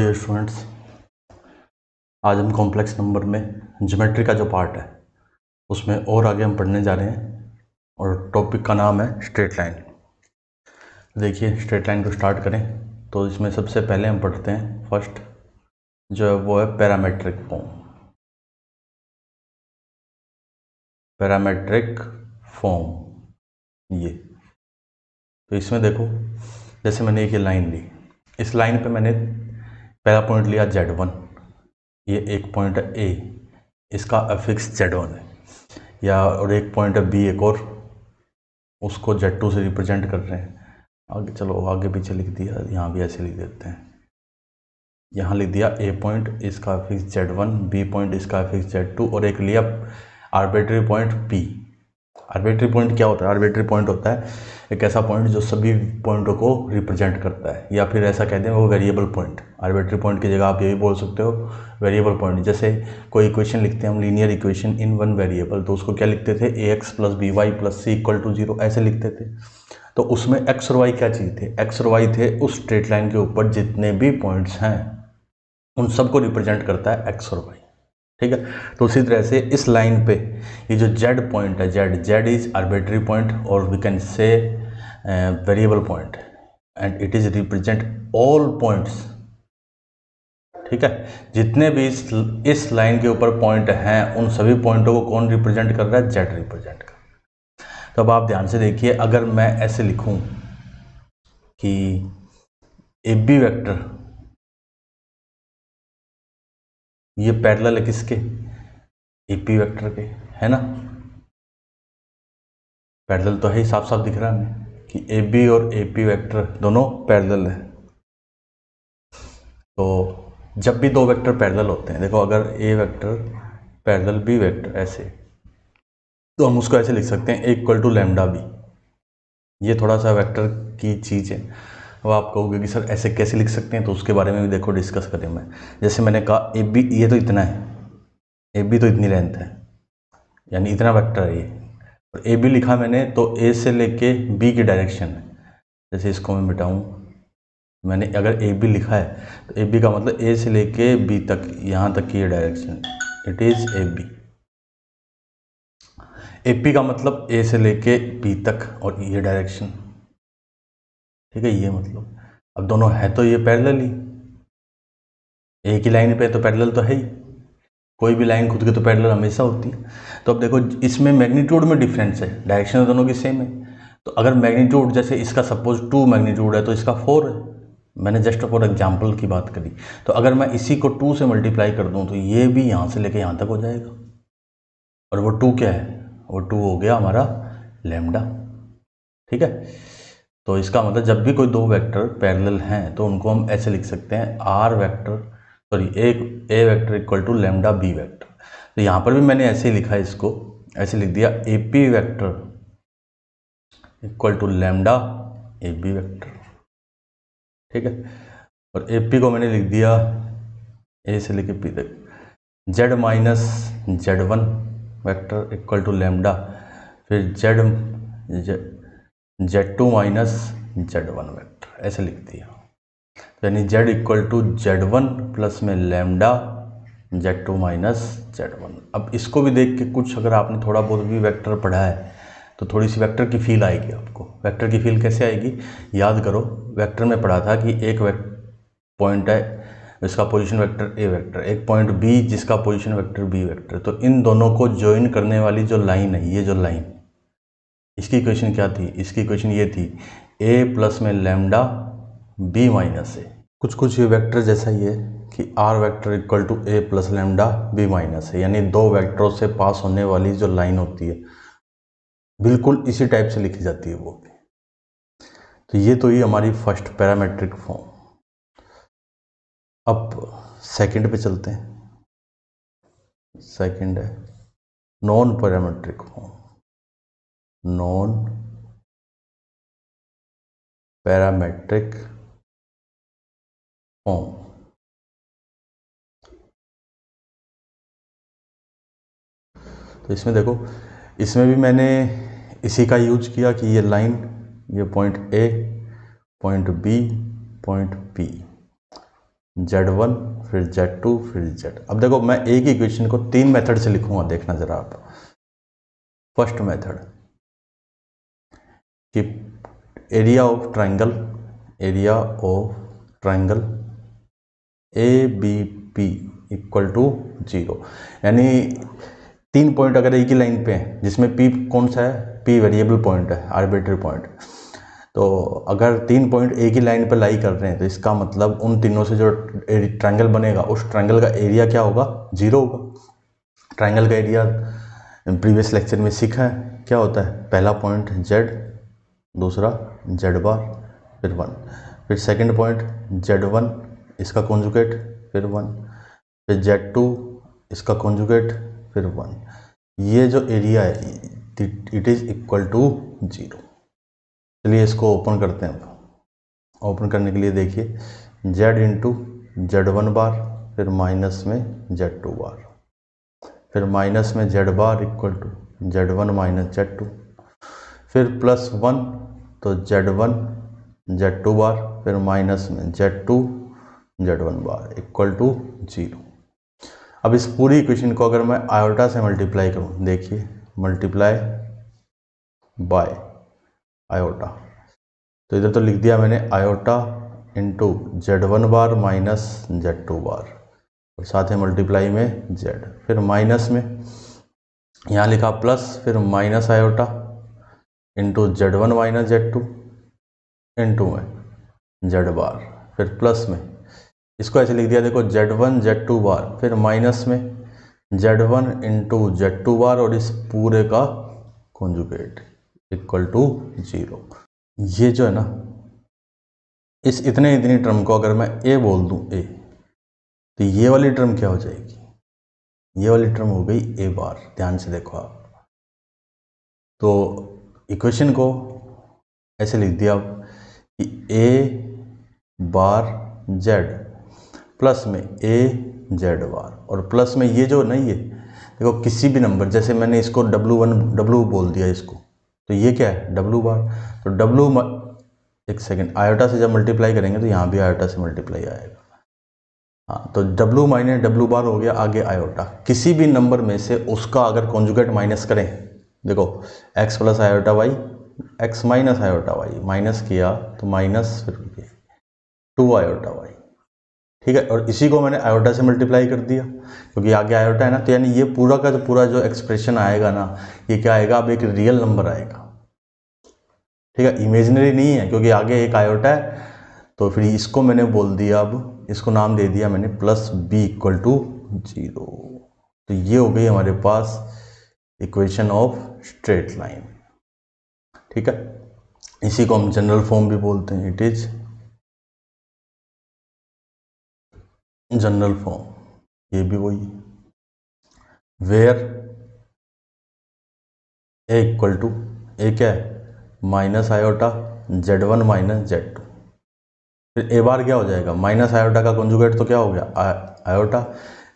Dear students, आज हम complex number में ज्योमेट्री का जो पार्ट है उसमें और आगे हम पढ़ने जा रहे हैं और टॉपिक का नाम है स्ट्रेट लाइन। देखिए, स्ट्रेट लाइन को स्टार्ट करें तो इसमें सबसे पहले हम पढ़ते हैं फर्स्ट जो है वो है पैरामेट्रिक फॉर्म। पैरामेट्रिक फॉर्म ये तो इसमें देखो, जैसे मैंने एक ये लाइन ली, इस लाइन पे मैंने पहला पॉइंट लिया Z1, ये एक पॉइंट है A, इसका अफिक्स Z1 है, या और एक पॉइंट है B एक और, उसको Z2 से रिप्रेजेंट कर रहे हैं। आगे चलो, आगे पीछे लिख दिया, यहाँ भी ऐसे लिख देते हैं। यहाँ लिख दिया A पॉइंट, इसका अफिक्स Z1, B पॉइंट, इसका अफिक्स Z2, और एक लिया arbitrary point P। Arbitrary point क्या होता है? आर्बिट्री पॉइंट होता है एक ऐसा पॉइंट जो सभी पॉइंटों को रिप्रेजेंट करता है, या फिर ऐसा कहते हैं वो वेरिएबल पॉइंट। आर्बिट्री पॉइंट की जगह आप ये भी बोल सकते हो वेरिएबल पॉइंट। जैसे कोई इक्वेशन लिखते हैं हम, linear equation in one variable, तो उसको क्या लिखते थे? ax + by + c = 0, ऐसे लिखते थे। तो उसमें x और y क्या चीज़ थे? x और y थे उस स्ट्रेट लाइन के ऊपर जितने भी पॉइंट्स हैं उन सबको रिप्रेजेंट करता है x और y, ठीक है। तो उसी तरह से इस लाइन पे ये जो z पॉइंट है, z इज आर्बिट्री पॉइंट, और we can say variable point, and it is represent all points, ठीक है। जितने भी इस लाइन के ऊपर पॉइंट हैं उन सभी पॉइंटों को कौन रिप्रेजेंट कर रहा है? z रिप्रेजेंट कर रहा है। तो अब आप ध्यान से देखिए, अगर मैं ऐसे लिखूं कि AB वेक्टर ये पैरेलल है किसके? AP वेक्टर के, है ना। पैरेलल तो है ही, साफ साफ दिख रहा है हमें कि AB और AP वेक्टर दोनों पैरेलल है। तो जब भी दो वेक्टर पैरेलल होते हैं, देखो अगर A vector parallel B vector ऐसे, तो हम उसको ऐसे लिख सकते हैं A = λB। ये थोड़ा सा वेक्टर की चीज़ है। अब आप कहोगे कि सर ऐसे कैसे लिख सकते हैं, तो उसके बारे में भी देखो डिस्कस करें। मैं जैसे मैंने कहा AB ये तो इतना है, AB तो इतनी लेंथ है, यानी इतना वेक्टर है ये, और AB लिखा मैंने तो A से लेके B की डायरेक्शन है। जैसे इसको मैं मिटाऊँ, मैंने अगर AB लिखा है तो AB का मतलब A से लेके B तक, यहाँ तक की ये direction, it is AB। AP का मतलब A से लेके B तक और ये डायरेक्शन, ठीक है, ये मतलब। अब दोनों है तो ये पैरेलल ही, एक ही लाइन पे तो पैरेलल तो है ही, कोई भी लाइन खुद के तो पैरेलल हमेशा होती है। तो अब देखो, इसमें मैग्नीट्यूड में डिफरेंस है, डायरेक्शन दोनों की सेम है। तो अगर मैग्नीट्यूड, जैसे इसका सपोज 2 मैग्नीट्यूड है तो इसका 4 है, मैंने जस्ट फॉर एग्जांपल की बात करी। तो अगर मैं इसी को 2 से मल्टीप्लाई कर दूं तो ये भी यहाँ से लेके यहाँ तक हो जाएगा, और वो 2 क्या है? वो 2 हो गया हमारा लैम्डा, ठीक है। तो इसका मतलब जब भी कोई दो वेक्टर पैरेलल हैं तो उनको हम ऐसे लिख सकते हैं R vector, sorry A vector = λB vector. तो यहाँ पर भी मैंने ऐसे ही लिखा है, इसको ऐसे लिख दिया AP वेक्टर = λAB वेक्टर, ठीक है। और AP को मैंने लिख दिया A से लेके P तक Z - Z1 वेक्टर = λ, फिर Z2 - Z1 वेक्टर, ऐसे लिख दिया। यानी Z = Z1 प्लस में लैम्डा Z2 - Z1। अब इसको भी देख के कुछ, अगर आपने थोड़ा बहुत भी वेक्टर पढ़ा है तो थोड़ी सी वेक्टर की फील आएगी आपको। वेक्टर की फील कैसे आएगी? याद करो, वेक्टर में पढ़ा था कि एक पॉइंट है, इसका पोजीशन वेक्टर A वेक्टर, एक पॉइंट B जिसका पोजीशन वेक्टर B वेक्टर। तो इन दोनों को ज्वाइन करने वाली जो लाइन है, ये जो लाइन, इसकी इक्वेशन क्या थी? इसकी इक्वेशन ये थी A प्लस में लैम्डा B माइनस A। कुछ ये वेक्टर जैसा ही है कि R vector = A plus lambda B minus A, यानी दो वेक्टरों से पास होने वाली जो लाइन होती है बिल्कुल इसी टाइप से लिखी जाती है वो भी। तो ये तो ये हमारी फर्स्ट पैरामेट्रिक फॉर्म। अब सेकंड पे चलते हैं। सेकंड है non parametric form. Non parametric form. तो इसमें देखो, इसमें भी मैंने इसी का यूज किया कि ये लाइन, ये point A, point B, point P, Z1 फिर Z2 फिर Z। अब देखो मैं एक ही इक्वेशन को 3 मेथड से लिखूंगा, देखना जरा आप। फर्स्ट मेथड कि area of triangle ABP equal to 0, यानी 3 पॉइंट अगर एक ही लाइन पे हैं जिसमें P कौन सा है, P वेरिएबल पॉइंट है, आर्बिट्री पॉइंट। तो अगर 3 पॉइंट एक ही लाइन पर लाई कर रहे हैं तो इसका मतलब उन तीनों से जो ट्रायंगल बनेगा उस ट्रायंगल का एरिया क्या होगा, 0 होगा। ट्रायंगल का एरिया प्रीवियस लेक्चर में सीखा है, क्या होता है, पहला पॉइंट Z, दूसरा Z बार फिर 1, फिर सेकंड पॉइंट Z1 इसका कॉन्जुगेट फिर 1, फिर Z2 इसका कॉन्जुगेट फिर 1। ये जो एरिया है इट इज़ इक्वल टू 0। चलिए इसको ओपन करते हैं। ओपन करने के लिए देखिए Z इंटू Z1 बार फिर माइनस में Z2 बार फिर माइनस में Z bar equal to Z1 minus Z2 फिर प्लस 1 तो Z1 Z2 बार फिर माइनस में Z2 Z1 bar equal to 0। अब इस पूरी इक्वेशन को अगर मैं आयोटा से मल्टीप्लाई करूं, देखिए मल्टीप्लाई बाय आयोटा, तो इधर तो लिख दिया मैंने iota into Z1 bar minus Z2 बार और साथ ही मल्टीप्लाई में Z, फिर माइनस में यहाँ लिखा प्लस फिर minus iota into Z1 minus Z2 into में Z बार फिर प्लस में इसको ऐसे लिख दिया, देखो Z1 Z2 बार फिर माइनस में Z1 इंटू Z2 बार और इस पूरे का कॉन्जुगेट इक्वल टू 0। ये जो है ना, इस इतनी टर्म को अगर मैं A बोल दूं A, तो ये वाली टर्म क्या हो जाएगी, ये वाली टर्म हो गई A बार। ध्यान से देखो आप, तो इक्वेशन को ऐसे लिख दिया कि A बार Z प्लस में A Z बार और प्लस में ये जो नहीं है, देखो किसी भी नंबर, जैसे मैंने इसको W बोल दिया इसको, तो ये क्या है W बार। तो W, एक सेकेंड, आयोटा से जब मल्टीप्लाई करेंगे तो यहाँ भी आयोटा से मल्टीप्लाई आएगा। हाँ, तो W माइनस W बार हो गया, आगे आयोटा। किसी भी नंबर में से उसका अगर कॉन्जुगेट माइनस करें, देखो x plus iota y, x minus iota y, minus किया तो माइनस फिर 2 आयोटा वाई, ठीक है। और इसी को मैंने आयोटा से मल्टीप्लाई कर दिया क्योंकि आगे आयोटा है ना, तो यानी ये पूरा का पूरा जो एक्सप्रेशन आएगा ना, ये क्या आएगा, अब एक रियल नंबर आएगा, ठीक है, इमेजिनरी नहीं है क्योंकि आगे एक आयोटा है। तो फिर इसको मैंने बोल दिया, अब इसको नाम दे दिया मैंने प्लस B इक्वल टू 0। तो ये हो गई हमारे पास इक्वेशन ऑफ स्ट्रेट लाइन, ठीक है। इसी को हम जनरल फॉर्म भी बोलते हैं, इट इज जनरल फॉर्म। ये भी वही, where A equal to A क्या है, minus iota Z1 minus Z2, फिर A बार क्या हो जाएगा, माइनस आयोटा का कॉन्जुगेट तो क्या हो गया आयोटा,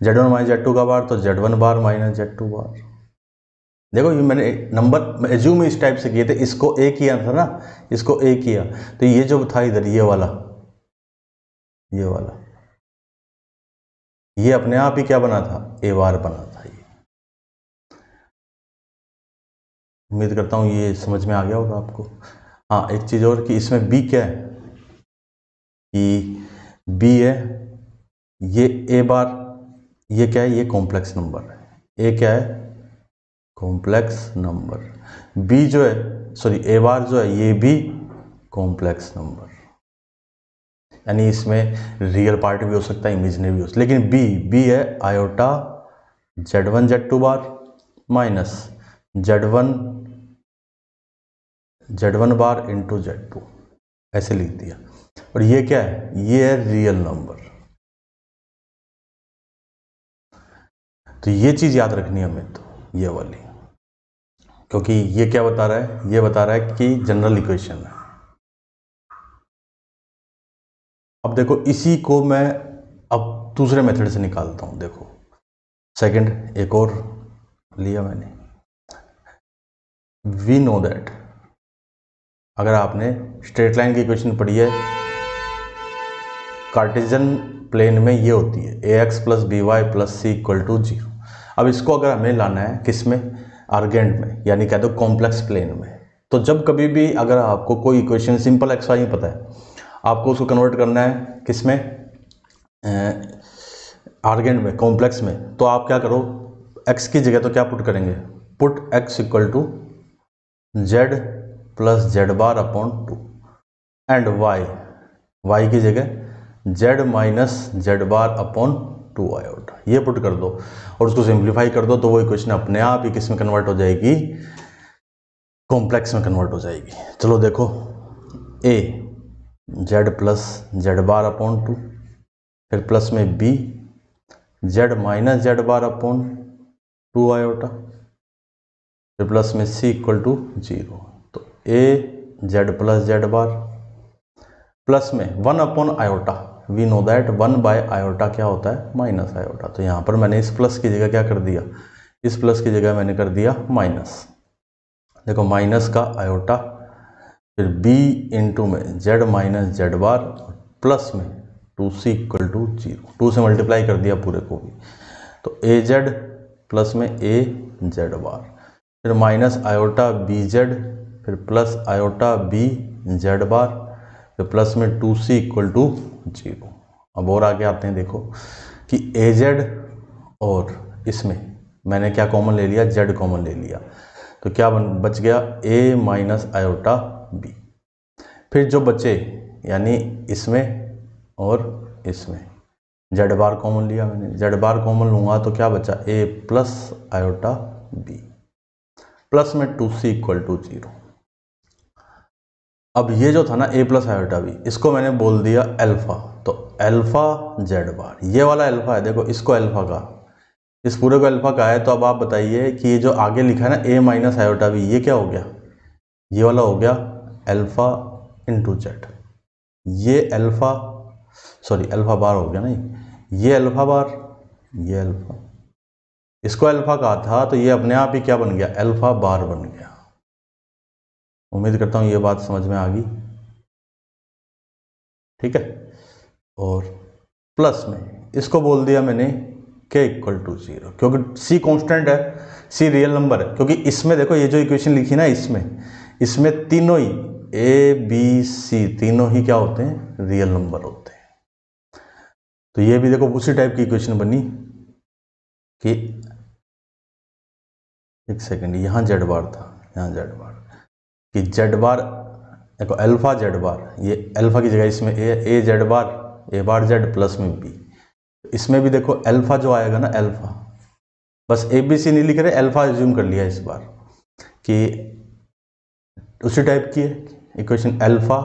Z1 माइनस Z2 का बार तो Z1 बार माइनस Z2 बार। देखो ये मैंने नंबर एज्यूम इस टाइप से किए थे, इसको A किया था ना, इसको A किया, तो ये जो था इधर ये वाला ये अपने आप ही क्या बना था, A बार बना था। ये उम्मीद करता हूँ ये समझ में आ गया होगा आपको। हाँ, एक चीज़ और कि इसमें B क्या है, कि B है ये A बार, ये क्या है, ये कॉम्प्लेक्स नंबर है। A क्या है, कॉम्प्लेक्स नंबर। B जो है, सॉरी A बार जो है ये भी कॉम्प्लेक्स नंबर, यानी इसमें रियल पार्ट भी हो सकता है, इमेजिनरी भी हो सकता है, लेकिन B है आयोटा Z1 Z2 बार minus Z1 bar into Z2, ऐसे लिख दिया। और ये क्या है, ये है रियल नंबर। तो ये चीज़ याद रखनी है हमें, तो ये वाली, क्योंकि ये क्या बता रहा है, ये बता रहा है कि जनरल इक्वेशन है। अब देखो इसी को मैं अब दूसरे मेथड से निकालता हूँ। देखो सेकंड एक और लिया मैंने, वी नो दैट, अगर आपने स्ट्रेट लाइन की इक्वेशन पढ़ी है कार्टेशियन प्लेन में ये होती है ax plus b y plus c equal to 0। अब इसको अगर हमें लाना है किस में, आर्गेंट में, यानी कह दो कॉम्प्लेक्स प्लेन में। तो जब कभी भी अगर आपको कोई इक्वेशन सिंपल एक्स वाई पता है, आपको उसको कन्वर्ट करना है किस में, आर्गेंट में, कॉम्प्लेक्स में, तो आप क्या करो, x की जगह तो क्या पुट करेंगे, put x equal to z plus z bar upon 2 and y की जगह z minus z bar upon 2 iota, ये पुट कर दो और उसको सिंप्लीफाई कर दो, तो वो इक्वेशन अपने आप ही किस में कन्वर्ट हो जाएगी, कॉम्प्लेक्स में कन्वर्ट हो जाएगी। चलो देखो, a z plus z bar upon 2, फिर प्लस में b z minus z bar upon 2 iota, फिर प्लस में c इक्वल टू 0। तो a z plus z bar plus में 1 upon iota, we know that 1 by iota क्या होता है, minus iota. तो यहाँ पर मैंने इस प्लस की जगह क्या कर दिया, इस प्लस की जगह मैंने कर दिया माइनस। देखो माइनस का आयोटा, फिर b इंटू में Z minus z bar plus में 2c इक्वल टू 0, 2 से मल्टीप्लाई कर दिया पूरे को भी, तो ए जेड प्लस में ए जेड बार, फिर माइनस आयोटा बी जेड, फिर plus iota B Z bar, फिर प्लस में 2c इक्वल टू 0। अब और आगे आते हैं, देखो कि ए जेड और इसमें मैंने क्या कॉमन ले लिया, जेड कॉमन ले लिया, तो क्या बच गया, a माइनस आयोटा बी। फिर जो बचे यानी इसमें और इसमें जेड बार कॉमन लिया मैंने, जेड बार कॉमन लूँगा तो क्या बचा, a plus iota b plus में 2c इक्वल टू 0। अब ये जो था ना a प्लस आयोटा बी, इसको मैंने बोल दिया अल्फा, तो अल्फा जेड बार, ये वाला अल्फा है, देखो इसको अल्फा का, इस पूरे को अल्फा का है। तो अब आप बताइए कि ये जो आगे लिखा है ना a माइनस आयोटा बी, ये क्या हो गया, ये वाला हो गया अल्फा इंटू जेड, ये अल्फा, सॉरी अल्फा बार हो गया नहीं, ये अल्फा बार, ये अल्फा, इसको अल्फा कहा था, तो ये अपने आप ही क्या बन गया, अल्फा बार बन गया। उम्मीद करता हूँ ये बात समझ में आ गई, ठीक है। और प्लस में इसको बोल दिया मैंने k इक्वल टू 0, क्योंकि c कांस्टेंट है, c रियल नंबर है, क्योंकि इसमें देखो ये जो इक्वेशन लिखी ना, इसमें तीनों ही a b c तीनों ही क्या होते हैं, रियल नंबर होते हैं। तो ये भी देखो उसी टाइप की इक्वेशन बनी कि एक सेकंड, यहाँ जेड बार था, यहाँ जेड बार, कि जेड बार देखो अल्फा जेड बार, ये अल्फा की जगह इसमें ए जेड बार, ए बार जेड प्लस में बी, इसमें भी देखो अल्फा जो आएगा ना, अल्फा, बस ए बी सी नहीं लिख रहे, अल्फा एज्यूम कर लिया इस बार कि उसी टाइप की है equation, alpha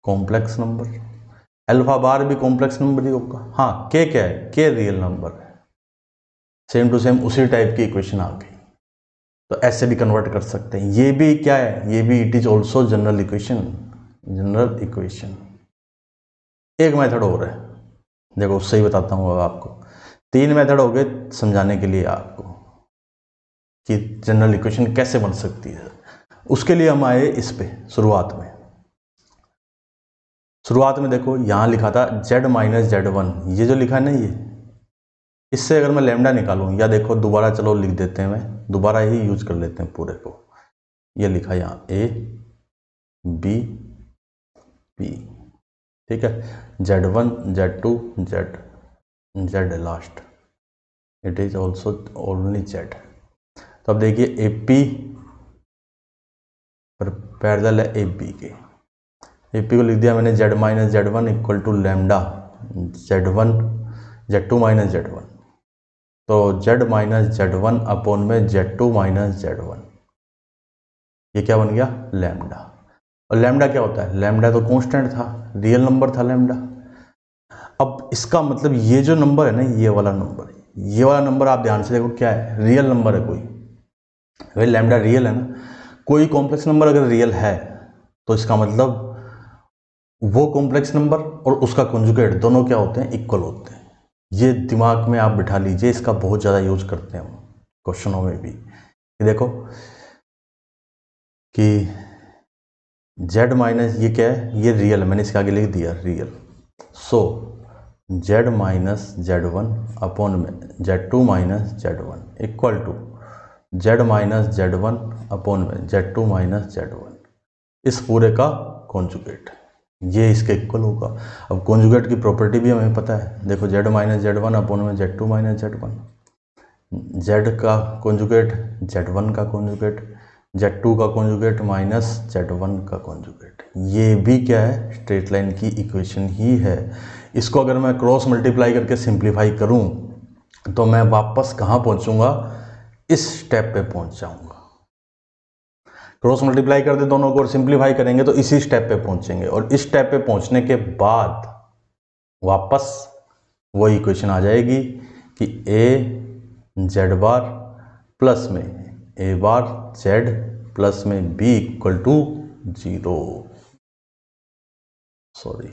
complex number, alpha bar भी कॉम्प्लेक्स नंबर ही होगा। हाँ के क्या है, के रियल नंबर है, सेम टू सेम उसी टाइप की इक्वेशन आ गई। तो ऐसे भी कन्वर्ट कर सकते हैं। ये भी क्या है, ये भी it is also general equation, general equation. एक मेथड और है, देखो उससे ही बताता हूँ अब आपको, 3 मेथड हो गए समझाने के लिए आपको कि जनरल इक्वेशन कैसे बन सकती है। उसके लिए हम आए इस पे शुरुआत में देखो यहाँ लिखा था z माइनस Z1, ये जो लिखा है ना, ये इससे अगर मैं लैम्डा निकालूँ, या देखो दोबारा चलो लिख देते हैं, मैं दोबारा ही यूज कर लेते हैं पूरे को, ये लिखा यहाँ a b p, ठीक है, Z1 Z2 Z last, it is also only Z। तो अब देखिए ए पी पर पैरेलल है ए बी के, ए पी को लिख दिया मैंने Z minus Z1 equal to lambda Z2 minus Z1, तो Z माइनस Z1 अपॉन में Z2 माइनस Z1, ये क्या बन गया, लैम्डा। और लैम्डा क्या होता है, लैम्डा तो कांस्टेंट था, रियल नंबर था लैम्डा। अब इसका मतलब ये जो नंबर है ना, ये वाला नंबर आप ध्यान से देखो क्या है, रियल नंबर है कोई, भाई लैम्डा रियल है ना, कोई कॉम्प्लेक्स नंबर अगर रियल है तो इसका मतलब वो कॉम्प्लेक्स नंबर और उसका कॉन्जुगेट दोनों क्या होते हैं, इक्वल होते हैं। ये दिमाग में आप बिठा लीजिए, इसका बहुत ज़्यादा यूज करते हैं हम क्वेश्चनों में भी। ये देखो कि Z माइनस ये क्या है, ये रियल है, मैंने इसके आगे लिख दिया real, so z minus z1 upon में z2 minus z1 equal to z minus z1 upon में z2 माइनस z1, इस पूरे का कॉन्जुगेट, ये इसके इक्वल होगा। अब कॉन्जुगेट की प्रॉपर्टी भी हमें पता है, देखो z माइनस z1 अपॉन में z2 माइनस z1, z का कॉन्जुगेट z1 का कॉन्जुगेट, z2 का कॉन्जुगेट माइनस z1 का कॉन्जुगेट, ये भी क्या है, स्ट्रेट लाइन की इक्वेशन ही है। इसको अगर मैं क्रॉस मल्टीप्लाई करके सिंप्लीफाई करूं तो मैं वापस कहाँ पहुंचूंगा, इस स्टेप पे पहुंच जाऊंगा। क्रॉस मल्टीप्लाई कर दे दोनों को और सिंप्लीफाई करेंगे तो इसी स्टेप पे पहुंचेंगे, और इस स्टेप पे पहुंचने के बाद वापस वही इक्वेशन आ जाएगी कि a z बार प्लस में a बार z प्लस में b इक्वल टू 0। सॉरी,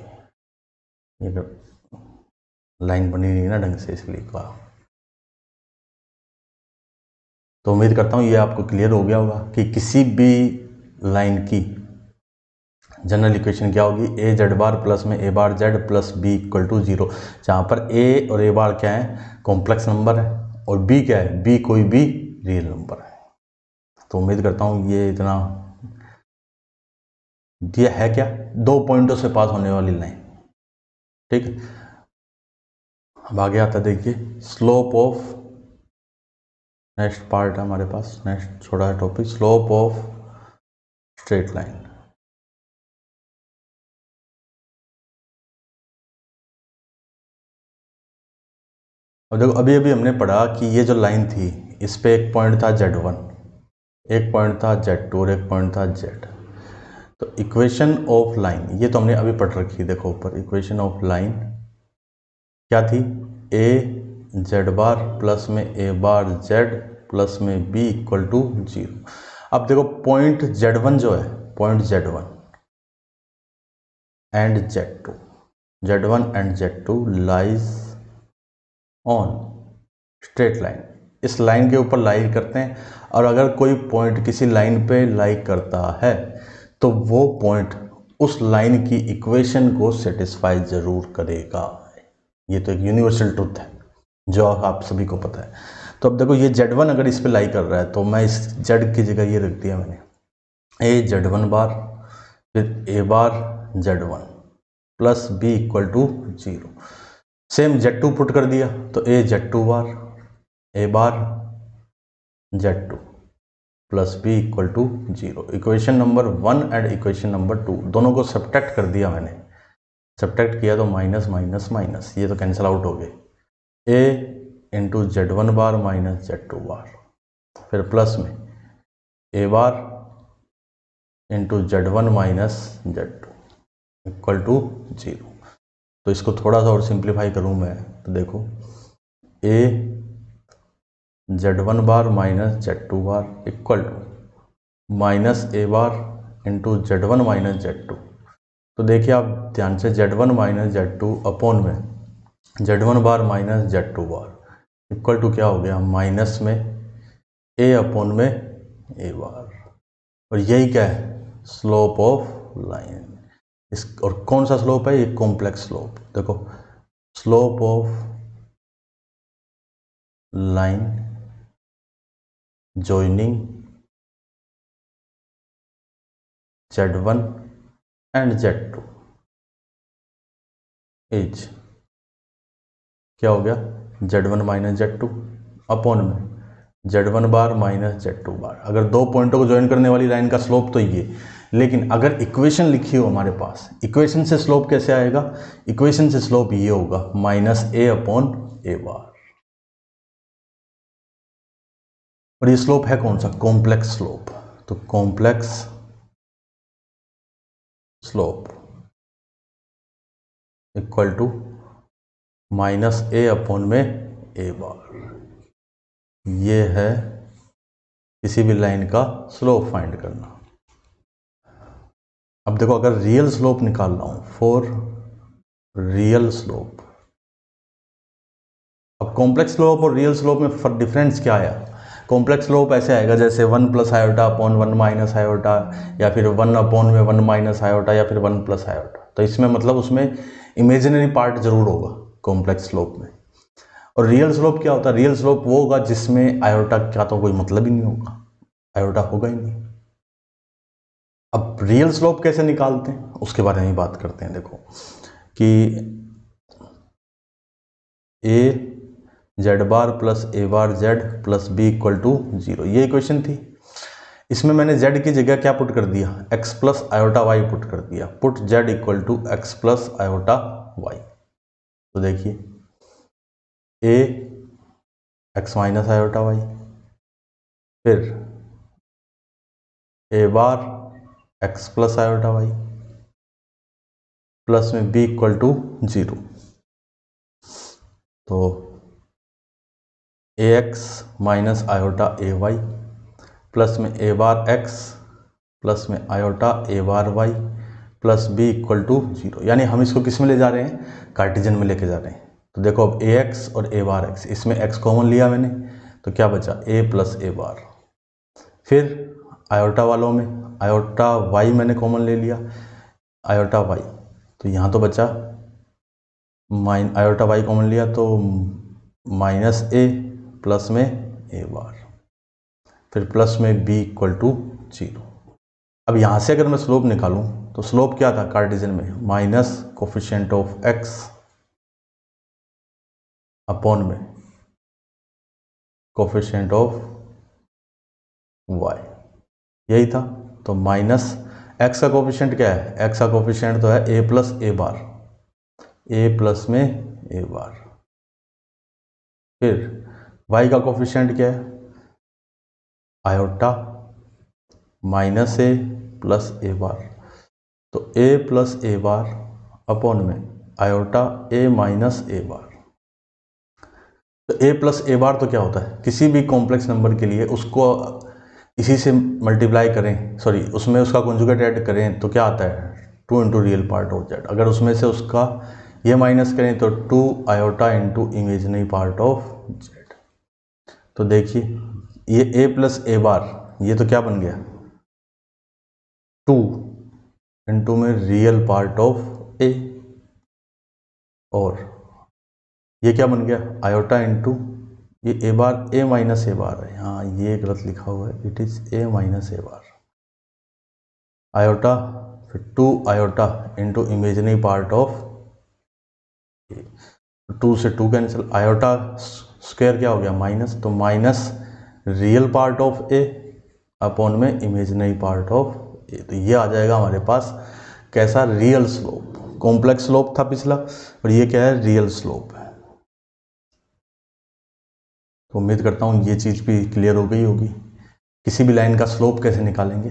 ये लाइन बनी नहीं ना ढंग से, इसलिए कहा। तो उम्मीद करता हूँ ये आपको क्लियर हो गया होगा कि किसी भी लाइन की जनरल इक्वेशन क्या होगी, a z बार प्लस में a bar z plus b equal to 0, जहाँ पर a और a बार क्या है, कॉम्प्लेक्स नंबर है, और b क्या है, b कोई भी रियल नंबर है। तो उम्मीद करता हूँ ये इतना दिया है क्या, 2 पॉइंटों से पास होने वाली लाइन, ठीक है। अब आगे आता देखिए स्लोप ऑफ, नेक्स्ट पार्ट है हमारे पास, नेक्स्ट छोटा है topic, slope of straight line. अब देखो अभी अभी हमने पढ़ा कि ये जो लाइन थी इस पे एक पॉइंट था z1, एक पॉइंट था z2 और एक पॉइंट था z। तो इक्वेशन ऑफ लाइन ये तो हमने अभी पढ़ रखी है, देखो ऊपर इक्वेशन ऑफ लाइन क्या थी, a z बार प्लस में a बार z प्लस में b इक्वल टू 0। अब देखो पॉइंट z1 जो है, point z1 and z2, z1 and z2 lies on straight line, इस लाइन के ऊपर लाई करते हैं, और अगर कोई पॉइंट किसी लाइन पे लाई करता है तो वो पॉइंट उस लाइन की इक्वेशन को सेटिस्फाई जरूर करेगा। ये तो एक यूनिवर्सल ट्रुथ है जो आप सभी को पता है। तो अब देखो ये z1 अगर इस पे लाई कर रहा है तो मैं इस z की जगह ये रख दिया मैंने, a z1 बार फिर a bar z1 plus b equal to 0। Same z2 put कर दिया तो a z2 bar a bar z2 plus b equal to 0। Equation number 1 and equation number 2 दोनों को सब्ट्रैक्ट कर दिया मैंने, सब्ट्रैक्ट किया तो माइनस माइनस माइनस, ये तो कैंसिल आउट हो गए, a into z1 bar minus z2 bar, फिर प्लस में a bar into z1 minus z2 equal to 0। तो इसको थोड़ा सा और सिंप्लीफाई करूँ मैं तो देखो a z1 bar minus z2 bar equal to minus a bar into z1 minus z2। तो देखिए आप ध्यान से z1 माइनस z2 अपॉन में z1 bar minus z2 bar equal to क्या हो गया, माइनस में a अपॉन में a बार, और यही क्या है, स्लोप ऑफ लाइन। इस और कौन सा स्लोप है, ये कॉम्प्लेक्स स्लोप। देखो slope of line joining z1 and z2 is क्या हो गया, z1 माइनस z2 अपॉन में z1 बार माइनस z2 बार। अगर दो पॉइंटों को ज्वाइन करने वाली लाइन का स्लोप तो ये, लेकिन अगर इक्वेशन लिखी हो हमारे पास, इक्वेशन से स्लोप कैसे आएगा, इक्वेशन से स्लोप ये होगा minus a upon a bar, और ये स्लोप है कौन सा, कॉम्प्लेक्स स्लोप। तो complex slope equal to minus a upon में a बार, ये है किसी भी लाइन का स्लोप फाइंड करना। अब देखो अगर रियल स्लोप निकाल रहा हूं, फॉर रियल स्लोप, अब कॉम्प्लेक्स स्लोप और रियल स्लोप में डिफरेंस क्या आया, कॉम्प्लेक्स स्लोप ऐसे आएगा जैसे 1 plus iota upon 1 minus iota, या फिर 1 अपॉन में 1 माइनस आयोटा, या फिर 1 प्लस आयोटा। तो इसमें मतलब उसमें इमेजिनरी पार्ट जरूर होगा कॉम्प्लेक्स स्लोप में। और रियल स्लोप क्या होता है? रियल स्लोप वो होगा जिसमें आयोटा का तो कोई मतलब ही नहीं होगा, आयोटा होगा ही नहीं। अब रियल स्लोप कैसे निकालते हैं उसके बारे में बात करते हैं। देखो कि A Z bar plus A bar Z plus B equal to 0, ये इक्वेशन थी। इसमें मैंने z की जगह क्या पुट कर दिया? x plus iota y put कर दिया। Put z equal to x plus iota y. तो देखिए a x minus iota y, फिर a bar x plus iota y plus में b इक्वल टू 0। तो ax minus iota a y plus में a bar x plus में iota a bar y plus b equal to 0। यानी हम इसको किस में ले जा रहे हैं? कार्टेशियन में लेके जा रहे हैं। तो देखो अब ax और a बार x, इसमें x कॉमन लिया मैंने तो क्या बचा? a प्लस ए बार। फिर आयोटा वालों में आयोटा y मैंने कॉमन ले लिया, आयोटा y, तो यहाँ तो बचा आयोटा y कॉमन लिया तो माइनस a प्लस में ए बार, फिर प्लस में b इक्वल टू 0। अब यहाँ से अगर मैं स्लोप निकालूं तो स्लोप क्या था कार्टेशियन में? Minus coefficient of x upon में कोफिशिएंट ऑफ y, यही था। तो माइनस x का कोफिशिएंट क्या है? x का कोफिशिएंट तो है a plus A bar, a plus में ए बार। फिर y का कोफिशिएंट क्या है? Iota minus a plus A बार, तो a plus A bar upon में आयोटा a माइनस ए बार। तो a प्लस ए बार तो क्या होता है? किसी भी कॉम्प्लेक्स नंबर के लिए उसको इसी से मल्टीप्लाई करें, सॉरी उसमें उसका कॉन्जुगेट ऐड करें तो क्या आता है? 2 into real part of Z. अगर उसमें से उसका ये माइनस करें तो 2 iota into imaginary part of Z. तो देखिए ये a प्लस ए बार ये तो क्या बन गया? 2 इंटू में रियल पार्ट ऑफ a, और ये क्या बन गया? आयोटा इंटू ये ए बार a माइनस ए बार है, हाँ ये गलत लिखा हुआ है, it is a minus A bar iota, फिर 2 iota into imaginary part of a। 2 से 2 कैंसिल, आयोटा स्क्वायर क्या हो गया? माइनस, तो minus real part of a upon में इमेजिनरी पार्ट ऑफ a। तो ये आ जाएगा हमारे पास कैसा? Real slope. कॉम्प्लेक्स स्लोप था पिछला और ये क्या है? रियल स्लोप है। तो उम्मीद करता हूँ ये चीज़ भी क्लियर हो गई होगी। किसी भी लाइन का स्लोप कैसे निकालेंगे?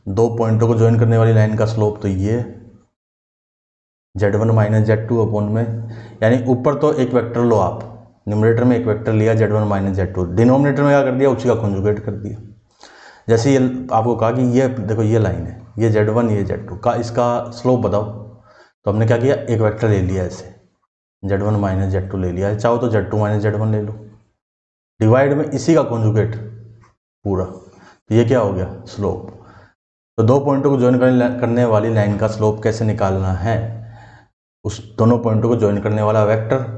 दो पॉइंटों को ज्वाइन करने वाली लाइन का स्लोप तो ये z1 माइनस z2 अपॉन में, यानी ऊपर तो एक वेक्टर लो आप, न्यूमरेटर में एक वेक्टर लिया z1 माइनस z2, डिनोमिनेटर में क्या कर दिया? उसी का कॉन्जुगेट कर दिया। जैसे ये आपको कहा कि ये देखो ये लाइन है, ये z1 ये z2 का, इसका स्लोप बताओ, तो हमने क्या किया? एक वेक्टर ले लिया ऐसे, z1 माइनस z2 ले लिया, चाहो तो z2 माइनस z1 ले लो, डिवाइड में इसी का कॉन्जुगेट पूरा, तो ये क्या हो गया? स्लोप। तो दो पॉइंटों को ज्वाइन करने वाली लाइन का स्लोप कैसे निकालना है? उस दोनों पॉइंटों को ज्वाइन करने वाला वेक्टर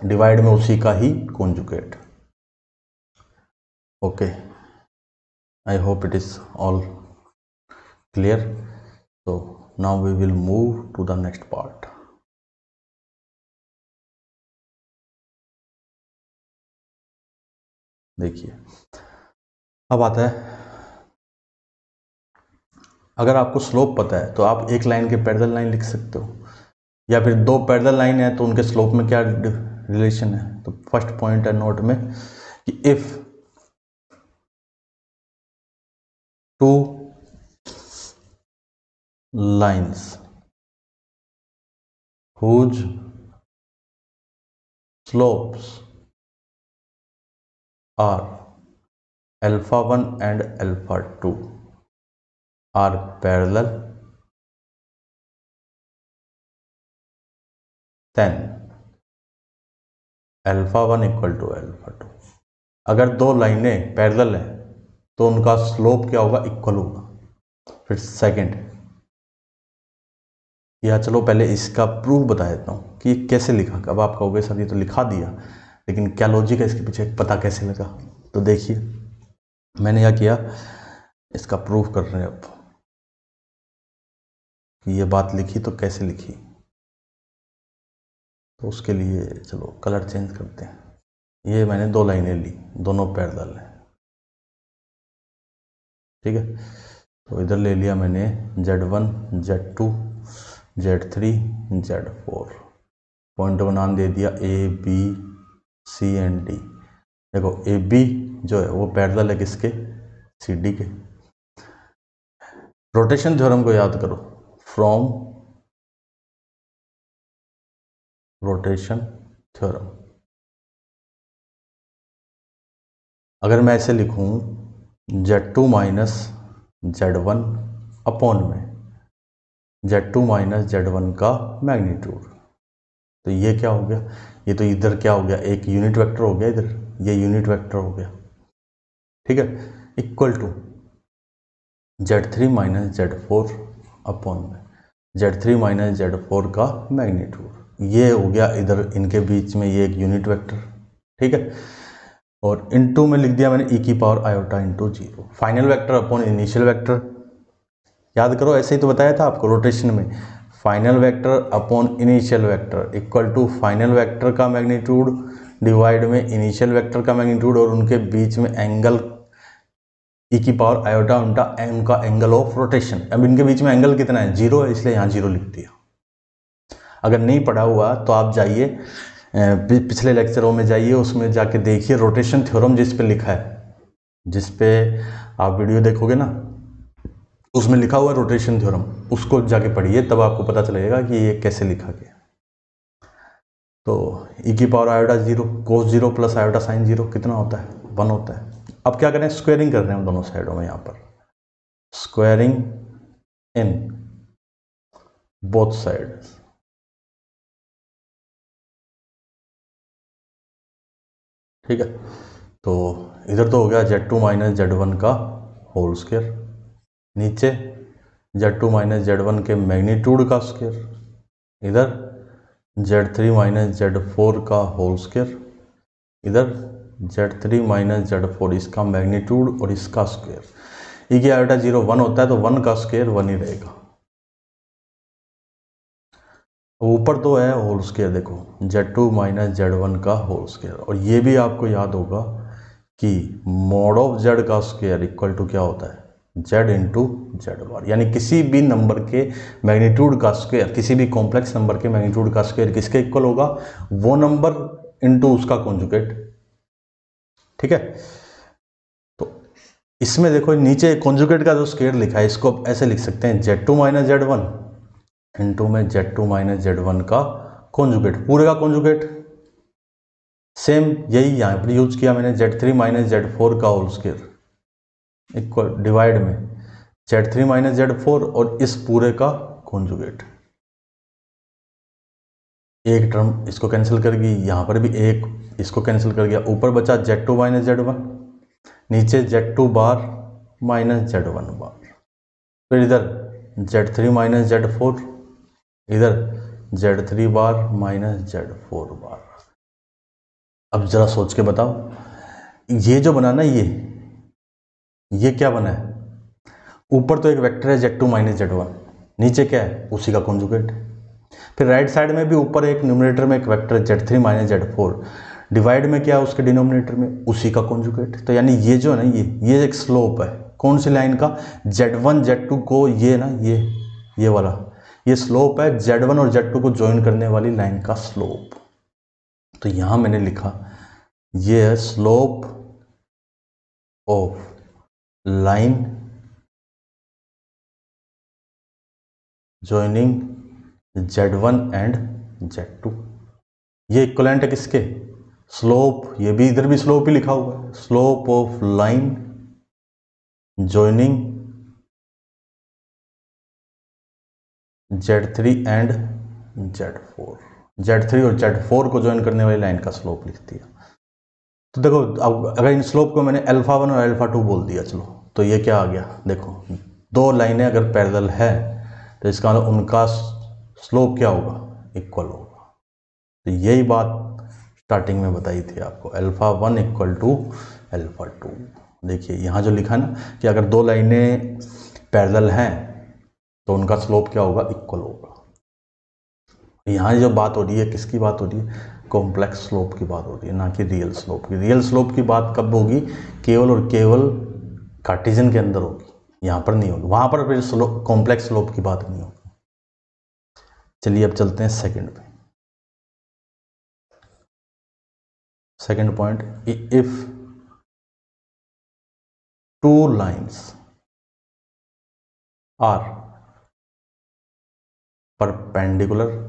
डिवाइड में उसी का ही conjugate. Okay, I hope it is all clear. So now we will move to the next part. देखिए अब आता है, अगर आपको स्लोप पता है तो आप एक लाइन के पैरेलल लाइन लिख सकते हो, या फिर दो पैरेलल लाइन है तो उनके स्लोप में क्या रिलेशन है। तो फर्स्ट पॉइंट है नोट में कि if two lines whose slopes are alpha 1 and alpha 2 are parallel, then alpha 1 equal to alpha 2। अगर दो लाइनें पैरेलल हैं तो उनका स्लोप क्या होगा? इक्वल होगा। फिर सेकंड, या चलो पहले इसका प्रूफ बता देता हूँ कि ये कैसे लिखा। अब आप कहोगे सर ये तो लिखा दिया, लेकिन क्या लॉजिक है इसके पीछे, पता कैसे लगा। तो देखिए मैंने क्या किया, इसका प्रूफ कर रहे हैं अब कि ये बात लिखी तो कैसे लिखी। तो उसके लिए चलो कलर चेंज करते हैं। ये मैंने 2 लाइनें ली, दोनों पैरेलल है, ठीक है। तो इधर ले लिया मैंने Z1 Z2 Z3 Z4, point का नाम दे दिया A B C and D। देखो AB जो है वो पैरेलल है किसके, CD के। रोटेशन थ्योरम को याद करो, फ्रॉम रोटेशन थ्योरम। अगर मैं ऐसे लिखूं Z2 माइनस Z1 अपॉन में Z2 माइनस Z1 का मैग्नीट्यूड, तो ये क्या हो गया, ये तो इधर क्या हो गया, एक यूनिट वेक्टर हो गया, इधर ये यूनिट वेक्टर हो गया, ठीक है। Equal to Z3 minus Z4 upon में Z3 माइनस Z4 का मैग्नीट्यूड, ये हो गया इधर इनके बीच में ये एक यूनिट वेक्टर, ठीक है। और इनटू में लिख दिया मैंने e की power iota into 0, final vector upon initial vector. याद करो ऐसे ही तो बताया था आपको रोटेशन में, final vector upon initial vector equal to final vector का मैग्नीट्यूड डिवाइड में इनिशियल वेक्टर का मैग्नीट्यूड, और उनके बीच में एंगल e की पावर आयोटा उनका एंगल ऑफ रोटेशन। अब इनके बीच में एंगल कितना है, 0 है, इसलिए यहाँ 0 लिख दिया। अगर नहीं पढ़ा हुआ तो आप जाइए पिछले लेक्चरों में जाइए, उसमें जाके देखिए रोटेशन थ्योरम जिस पे लिखा है, जिस पे आप वीडियो देखोगे ना उसमें लिखा हुआ है रोटेशन थ्योरम, उसको जाके पढ़िए, तब आपको पता चलेगा कि ये कैसे लिखा गया। तो e की पावर आयोटा 0 कोस 0 प्लस आयोटा साइन 0 कितना होता है, 1 होता है। अब क्या करें, स्क्वायरिंग कर रहे हैं दोनों साइडों में, यहाँ पर स्क्वायरिंग इन बोथ साइड्स, ठीक है। तो इधर तो हो गया Z2 माइनस Z1 का होल स्क्वायर, नीचे Z2 माइनस Z1 के मैग्नीट्यूड का स्क्वायर, इधर Z3 माइनस Z4 का होल स्क्वायर, इधर Z3 माइनस Z4 इसका मैग्नीट्यूड और इसका स्क्वायर। ई की आयोटा 0 1 होता है, तो 1 का स्क्वायर 1 ही रहेगा। ऊपर तो है होल स्क्वायर, देखो Z2 माइनस Z1 का होल स्क्वायर, और ये भी आपको याद होगा कि मॉड ऑफ Z का स्क्वायर इक्वल टू क्या होता है, Z इंटू Z बार। यानी किसी भी नंबर के मैग्नीट्यूड का स्क्वायर, किसी भी कॉम्प्लेक्स नंबर के मैग्नीट्यूड का स्क्वायर किसके इक्वल होगा, वो नंबर इंटू उसका कॉन्जुगेट, ठीक है। तो इसमें देखो नीचे कॉन्जुगेट का जो स्क्वायर लिखा है, इसको आप ऐसे लिख सकते हैं Z2 माइनस Z1 इंटू में Z2 माइनस Z1 का कॉन्जुगेट, पूरे का कॉन्जुगेट। सेम यही यहाँ पर यूज किया मैंने, Z3 माइनस Z4 का होल स्क्वायर इक्वल डिवाइड में Z3 माइनस Z4 और इस पूरे का कॉन्जुगेट। एक टर्म इसको कैंसिल कर गई, यहाँ पर भी एक इसको कैंसिल कर गया, ऊपर बचा Z2 माइनस Z1, नीचे Z2 बार माइनस Z1 बार, फिर इधर Z3 माइनस Z4, इधर Z3 बार माइनस Z4 बार। अब जरा सोच के बताओ, ये जो बना ना, ये क्या बना है, ऊपर तो एक वेक्टर है Z2 माइनस Z1, नीचे क्या है, उसी का कॉन्जुगेट। फिर राइट साइड में भी ऊपर एक न्यूमरेटर में एक वेक्टर है Z3 माइनस Z4, डिवाइड में क्या है उसके डिनोमिनेटर में, उसी का कॉन्जुगेट। तो यानी ये जो है ना, ये एक स्लोप है, कौन सी लाइन का, Z1 Z2 को ये ना ये वाला, ये स्लोप है Z1 और Z2 को ज्वाइन करने वाली लाइन का स्लोप। तो यहां मैंने लिखा ये है slope of line joining Z1 and Z2। ये इक्वलेंट है किसके, स्लोप, ये भी इधर भी स्लोप ही लिखा हुआ है, slope of line joining Z3 and Z4, Z3 और Z4 को ज्वाइन करने वाली लाइन का स्लोप लिख दिया। तो देखो अब अगर इन स्लोप को मैंने α1 और α2 बोल दिया, चलो तो ये क्या आ गया, देखो दो लाइनें अगर पैरेलल है तो इसका मतलब उनका स्लोप क्या होगा, इक्वल होगा। तो यही बात स्टार्टिंग में बताई थी आपको, अल्फा 1 इक्वल टू अल्फा 2। देखिए यहाँ जो लिखा ना कि अगर दो लाइनें पैरेलल हैं तो उनका स्लोप क्या होगा, इक्वल होगा। यहाँ जो बात हो रही है किसकी बात हो रही है, कॉम्प्लेक्स स्लोप की बात हो रही है, ना कि रियल स्लोप की। रियल स्लोप की बात कब होगी, केवल और केवल कार्टेशियन के अंदर होगी, यहाँ पर नहीं होगी। वहाँ पर फिर स्लोप, कॉम्प्लेक्स स्लोप की बात नहीं होगी। चलिए अब चलते हैं सेकंड पे। Second point, if two lines are perpendicular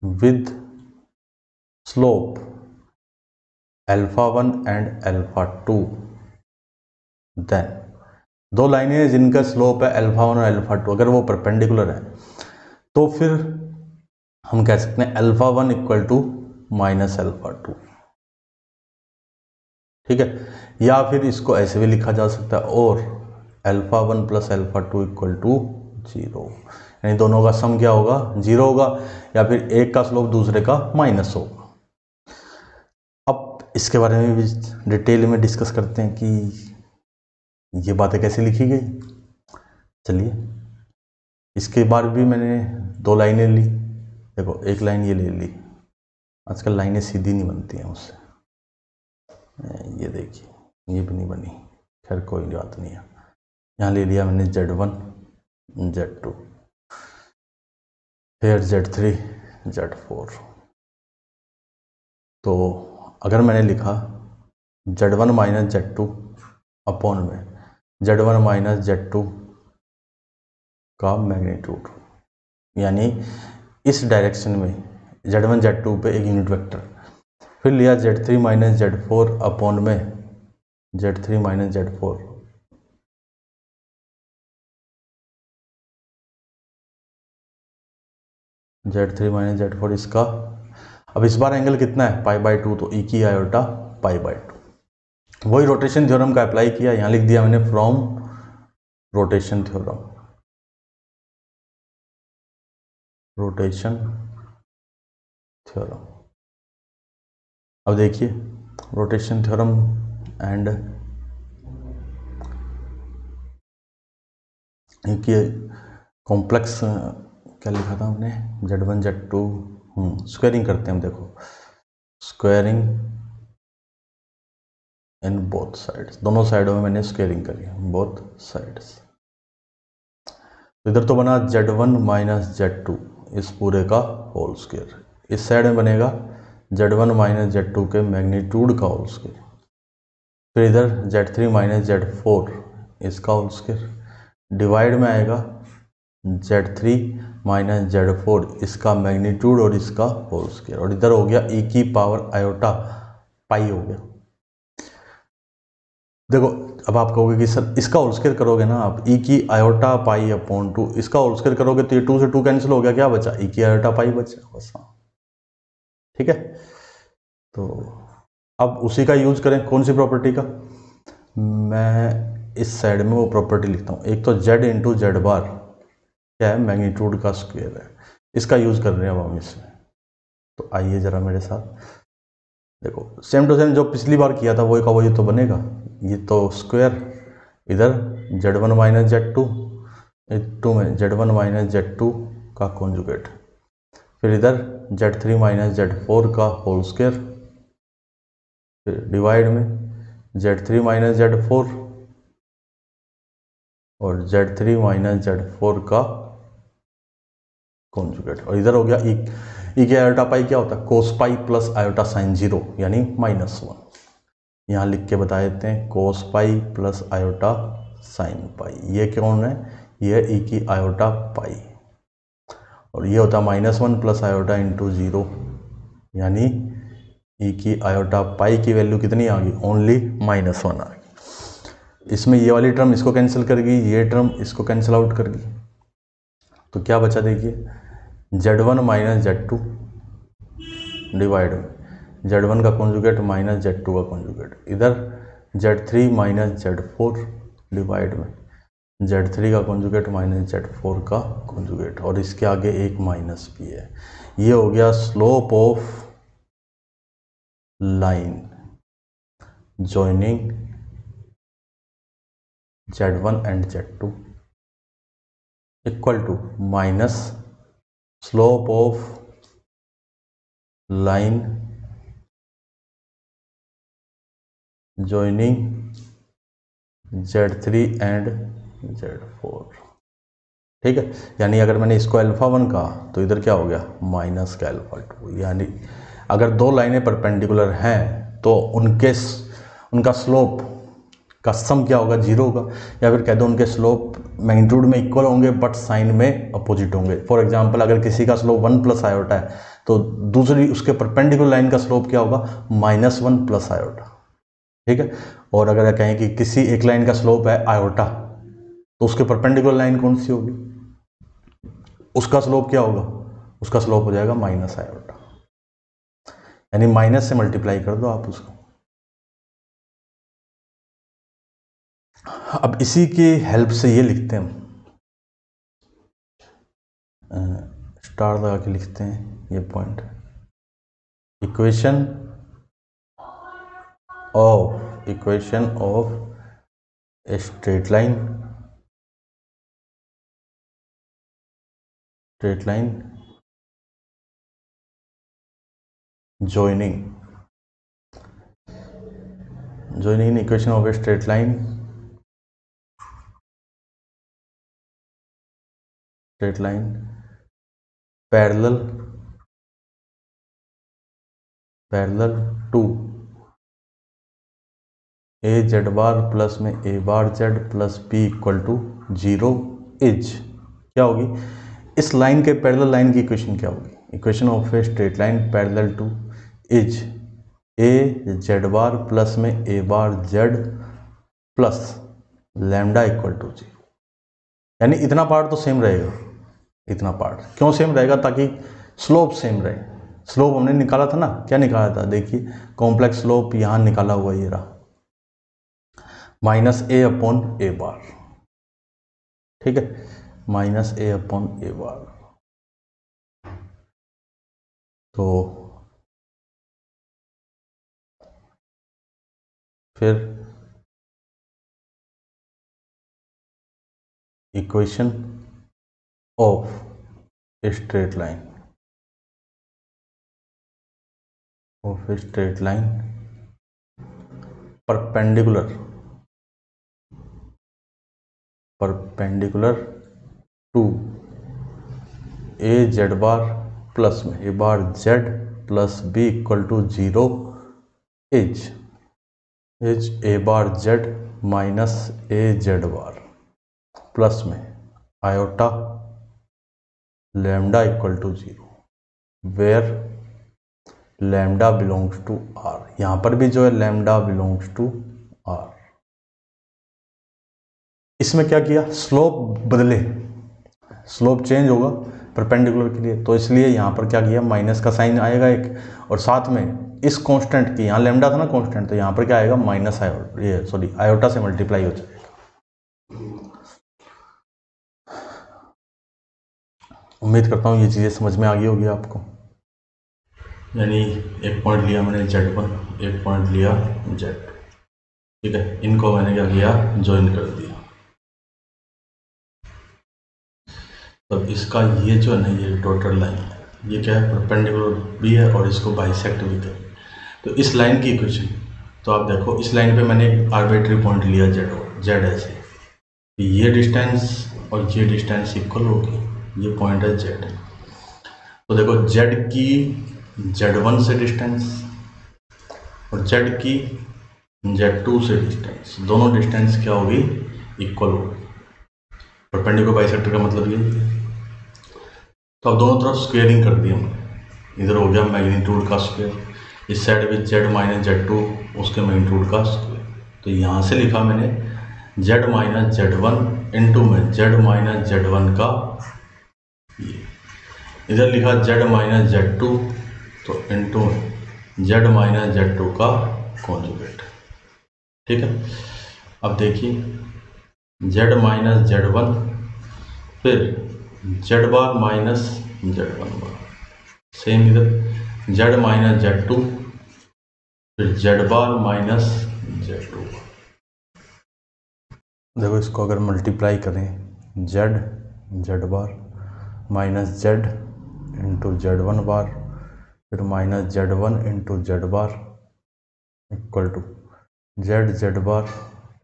with slope alpha 1 and alpha 2, then दो लाइनें जिनका स्लोप है अल्फा 1 और अल्फा 2, अगर वो परपेंडिकुलर है तो फिर हम कह सकते हैं alpha 1 equal to minus alpha 2, ठीक है। या फिर इसको ऐसे भी लिखा जा सकता है, और alpha 1 plus alpha 2 equal to 0, यानी दोनों का सम क्या होगा, 0 होगा, या फिर एक का स्लोप दूसरे का माइनस होगा। अब इसके बारे में भी डिटेल में डिस्कस करते हैं कि ये बातें कैसे लिखी गई। चलिए, इसके बाद भी मैंने दो लाइनें ली। देखो एक लाइन ये ले ली, आजकल लाइनें सीधी नहीं बनती हैं उससे, ये देखिए ये भी नहीं बनी, खैर कोई बात नहीं है। यहाँ ले लिया मैंने Z1 Z2, फिर Z3 Z4। तो अगर मैंने लिखा Z1 माइनस Z2 अपॉन में Z1 माइनस Z2 का मैग्नीट्यूड, यानी इस डायरेक्शन में Z1 Z2 पे एक यूनिट वेक्टर, फिर लिया Z3 माइनस Z4 अपॉन में Z3 minus Z4, Z3 minus Z4 इसका। अब इस बार एंगल कितना है, π/2, तो e की आयोटा π/2। वही रोटेशन थ्योरम का अप्लाई किया, यहाँ लिख दिया मैंने from rotation theorem, rotation theorem. अब देखिए रोटेशन थ्योरम एंड कॉम्प्लेक्स क्या लिखा था हमने, Z1 Z2, स्क्वायरिंग करते हैं हम। देखो स्क्वायरिंग इन बोथ साइड्स, दोनों साइडों में मैंने स्क्वायरिंग करी, बोथ साइड्स। इधर तो बना Z1 माइनस Z2 इस पूरे का होल स्क्वायर, इस साइड में बनेगा Z1 माइनस Z2 के मैग्नीट्यूड का होल स्क्वायर, फिर इधर Z3 माइनस Z4 इसका होल स्क्वायर, डिवाइड में आएगा Z3 माइनस Z4 इसका मैग्नीट्यूड और इसका होल स्क्वायर, और इधर हो गया e की पावर आयोटा पाई हो गया। देखो अब आप कहोगे कि सर इसका होल स्क्वायर करोगे ना आप, e की आयोटा पाई अपॉन 2, इसका होल स्क्वायर करोगे तो ये 2 से 2 कैंसिल हो गया, क्या बचा, e की आयोटा पाई बचा बस। ठीक है, तो अब उसी का यूज करें, कौन सी प्रॉपर्टी का, मैं इस साइड में वो प्रॉपर्टी लिखता हूँ। एक तो z इंटू जेड बार क्या है, मैग्नीट्यूड का स्क्वायर है, इसका यूज कर रहे हैं अब हम इसमें। तो आइए जरा मेरे साथ, देखो सेम टू सेम जो पिछली बार किया था वही का वही तो बनेगा। ये तो स्क्वायर, इधर Z1 माइनस Z2, Z2 में Z1 माइनस Z2 का कॉन्जुगेट, फिर इधर Z3 माइनस Z4 का होल स्क्वायर, फिर डिवाइड में Z3 माइनस Z4 और Z3 माइनस Z4 का कॉन्जुगेट, और इधर हो गया ई के आयोटा पाई क्या होता है, cos pi plus iota sine 0 यानी -1। यहाँ लिख के बता देते हैं cos pi plus iota sine pi, ये कौन है, ये है ई की आयोटा पाई, और ये होता है -1 प्लस आयोटा इंटू 0, यानी ई की आयोटा पाई की वैल्यू कितनी आ गई, ओनली -1 आ गई। इसमें ये वाली टर्म इसको कैंसिल कर गई, ये टर्म इसको कैंसिल आउट कर गई, तो क्या बचा देखिए Z1 माइनस Z2 डिवाइड में Z1 का कॉन्जुगेट माइनस Z2 का कॉन्जुगेट, इधर Z3 माइनस Z4 डिवाइड में Z3 का कॉन्जुगेट माइनस Z4 का कॉन्जुगेट, और इसके आगे एक माइनस भी है। ये हो गया slope of line joining Z1 and Z2 equal to minus slope of line joining Z3 and Z4। ठीक है, यानी अगर मैंने इसको अल्फा 1 कहा तो इधर क्या हो गया माइनस का अल्फा 2। यानी अगर दो लाइनें परपेंडिकुलर हैं तो उनका स्लोप का सम क्या होगा, 0 होगा। या फिर कह दो उनके स्लोप मैग्नीट्यूड में इक्वल होंगे बट साइन में अपोजिट होंगे। फॉर एग्जांपल अगर किसी का स्लोप 1 प्लस आयोटा है तो दूसरी उसके परपेंडिकुलर लाइन का स्लोप क्या होगा, -1 प्लस आयोटा। ठीक है, और अगर कहें कि किसी एक लाइन का स्लोप है आयोटा तो उसके परपेंडिकुलर लाइन कौन सी होगी, उसका स्लोप क्या होगा, उसका स्लोप हो जाएगा माइनस आयोटा। यानी माइनस से मल्टीप्लाई कर दो आप उसको। अब इसी की हेल्प से ये लिखते हैं, स्टार लगा के लिखते हैं ये point, equation of a straight line joining equation of a straight line parallel to a z bar plus में a bar z plus b equal to 0 is क्या होगी, इस लाइन के पैरेलल लाइन की इक्वेशन क्या होगी, equation of a straight line parallel to is a z bar plus में a bar z plus lambda equal to 0। यानी इतना पार्ट तो सेम रहेगा, इतना पार्ट क्यों सेम रहेगा, ताकि स्लोप सेम रहे। स्लोप हमने निकाला था ना, क्या निकाला था, देखिए कॉम्प्लेक्स स्लोप यहाँ निकाला हुआ ये रहा, -a/a बार। ठीक है, -a/a बार। तो फिर equation of a straight line perpendicular to a z bar plus में a bar z plus b equal to 0 is a bar z minus a z bar plus में iota lambda equal to 0 where lambda belongs to r। यहाँ पर भी जो है lambda belongs to r। इसमें क्या किया, स्लोप बदले, स्लोप चेंज होगा परपेंडिकुलर के लिए, तो इसलिए यहाँ पर क्या किया, माइनस का साइन आएगा एक, और साथ में इस कांस्टेंट की, यहाँ लैम्डा था ना कांस्टेंट, तो यहाँ पर क्या आएगा माइनस आयोटा से मल्टीप्लाई हो जाएगा। उम्मीद करता हूँ ये चीज़ें समझ में आ गई होगी आपको। यानी एक पॉइंट लिया मैंने Z1, एक पॉइंट लिया Z, ठीक है, इनको मैंने क्या किया, ज्वाइन कर दिया। तब इसका ये जो है ना, ये डॉटेड लाइन है, ये क्या है, परपेंडिकुलर भी है और इसको बाइसेक्ट भी कर। तो इस लाइन की इक्वेशन, तो आप देखो इस लाइन पे मैंने एक आर्बिट्री पॉइंट लिया Z ऐसे, ये डिस्टेंस और ये डिस्टेंस इक्वल होगी, ये पॉइंट है Z। तो देखो Z की Z1 से डिस्टेंस और Z की Z2 से डिस्टेंस, दोनों डिस्टेंस क्या होगी, इक्वल होगी। परपेंडिकुलर बाइसेक्टर का मतलब ये है। तो अब दोनों तरफ स्क्वेयरिंग कर दी हमने, इधर हो गया मैग्नीट्यूड का स्क्वायर, इस साइड भी Z माइनस Z2 उसके मैग्नीट्यूड का स्क्वायर। तो यहाँ से लिखा मैंने Z माइनस Z1 इंटू में Z माइनस Z1 का ये, इधर लिखा Z माइनस Z2 तो इंटू में Z माइनस Z2 का कॉन्जुगेट। ठीक है, अब देखिए जेड माइनस Z1, फिर जेड बार माइनस Z1 बार, सेम इधर जेड माइनस Z2, फिर जेड बार माइनस Z2। देखो इसको अगर मल्टीप्लाई करें, Z bar minus Z into Z1 bar, फिर minus Z1 into Z bar equal to Z bar,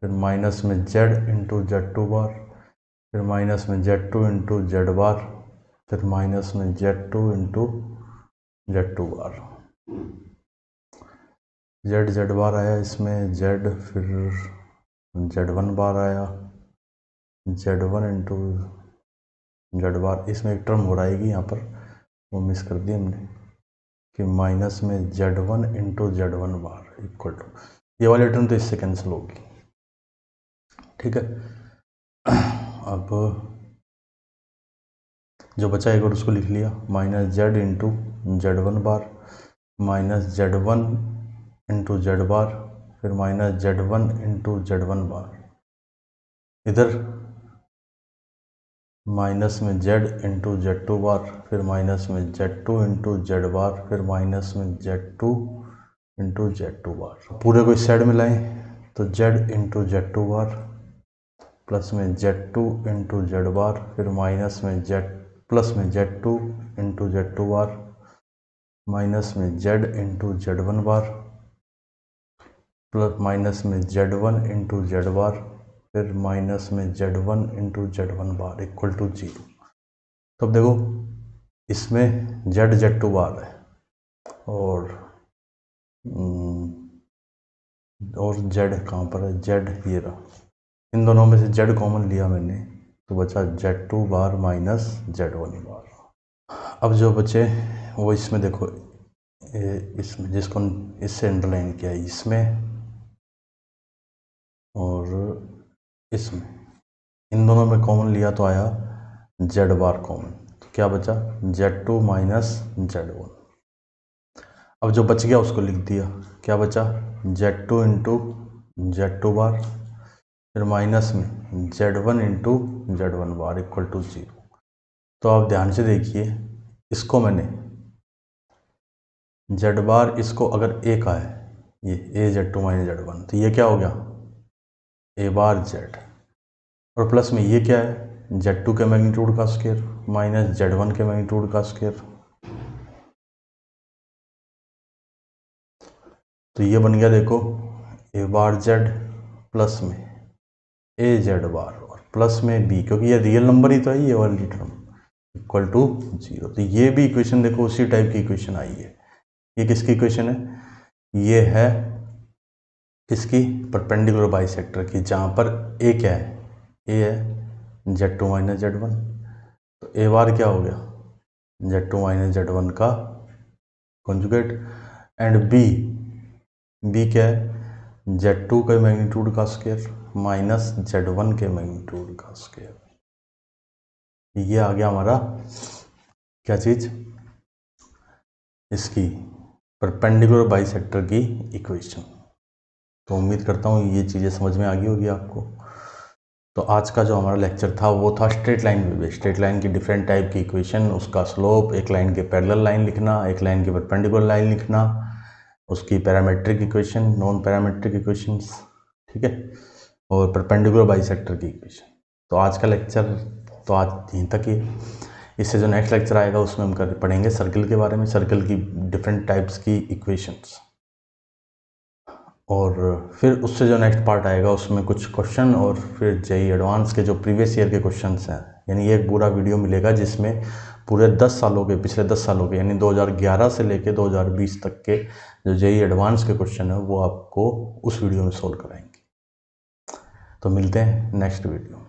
फिर minus में जेड इंटू Z2 बार, फिर माइनस में Z2 इंटू जेड बार, फिर माइनस में Z2 इंटू Z2 बार। Z बार आया इसमें Z, फिर Z1 बार आया, Z1 इंटू जेड बार। इसमें एक टर्म हो रहा है यहाँ पर, वो मिस कर दी हमने, कि माइनस में Z1 into Z1 bar equal to, ये वाली टर्म तो इससे कैंसिल होगी, ठीक है। अब जो बचा एक और उसको लिख लिया, minus Z into Z1 bar, minus Z1 into Z bar, फिर माइनस Z1 इंटू Z1 बार, इधर माइनस में जेड इंटू Z2 बार, फिर माइनस में Z2 इंटू जेड बार, फिर माइनस में Z2 इंटू Z2 बार। पूरे को इस साइड में लाएं तो जेड इंटू Z2 बार, प्लस में Z2 इंटू जेड बार, फिर माइनस में प्लस में Z2 इंटू Z2 बार, माइनस में जेड इंटू Z1 बार, प्लस माइनस में Z1 इंटू जेड बार, फिर माइनस में Z1 into Z1 bar equal to 0। तो अब देखो इसमें Z2 बार है और Z कहाँ पर है, Z ये रहा, इन दोनों में से Z कॉमन लिया मैंने तो बचा Z2 बार माइनस Z1 बार। अब जो बचे वो इसमें देखो, इसमें जिसको इससे अंडरलाइन किया है, इसमें और इसमें, इन दोनों में कॉमन लिया तो आया Z बार कॉमन, तो क्या बचा Z2 माइनस Z1। अब जो बच गया उसको लिख दिया, क्या बचा Z2 इंटू Z2 बार, फिर माइनस में Z1 into Z1 bar equal to 0। तो आप ध्यान से देखिए, इसको मैंने Z बार, इसको अगर A का है ये Z2 माइनस Z1, तो ये क्या हो गया A बार Z, और प्लस में ये क्या है Z2 के मैग्नीट्यूड का स्क्वायर माइनस Z1 के मैग्नीट्यूड का स्क्वायर, तो ये बन गया देखो A बार Z प्लस में AZ बार और प्लस में B, क्योंकि ये रियल नंबर ही तो है ये वाली टर्म, इक्वल टू 0। तो ये भी इक्वेशन देखो उसी टाइप की इक्वेशन आई है। ये किसकी इक्वेशन है, ये है किसकी, परपेंडिकुलर बाइसेक्टर की, जहाँ पर A क्या है, A है Z2 माइनस Z1, तो A बार क्या हो गया Z2 माइनस Z1 का कॉन्जुगेट, एंड B क्या है Z2 के मैग्नीट्यूड का स्क्वायर माइनस Z1 के मैग्नीट्यूड का स्क्वायर। ये आ गया हमारा क्या चीज़, इसकी परपेंडिकुलर बाइसेक्टर की इक्वेशन। तो उम्मीद करता हूँ ये चीज़ें समझ में आ गई होगी आपको। तो आज का जो हमारा लेक्चर था वो था स्ट्रेट लाइन पे, स्ट्रेट लाइन की डिफरेंट टाइप की इक्वेशन, उसका स्लोप, एक लाइन के पैरेलल लाइन लिखना, एक लाइन के परपेंडिकुलर लाइन लिखना, उसकी parametric equation, non parametric equations, ठीक है, और परपेंडिकुलर बाइसेक्टर की इक्वेशन। तो आज का लेक्चर तो आज यहीं तक ही। इससे जो नेक्स्ट लेक्चर आएगा उसमें हम पढ़ेंगे सर्कल के बारे में, सर्कल की डिफरेंट टाइप्स की इक्वेशंस, और फिर उससे जो नेक्स्ट पार्ट आएगा उसमें कुछ क्वेश्चन, और फिर जेईई एडवांस के जो प्रीवियस ईयर के क्वेश्चंस हैं, यानी एक पूरा वीडियो मिलेगा जिसमें पूरे 10 सालों के, पिछले 10 सालों के, यानी 2011 से लेके 2020 तक के जो जेईई एडवांस के क्वेश्चन है वो आपको उस वीडियो में सोल्व कराएंगे। तो मिलते हैं नेक्स्ट वीडियो।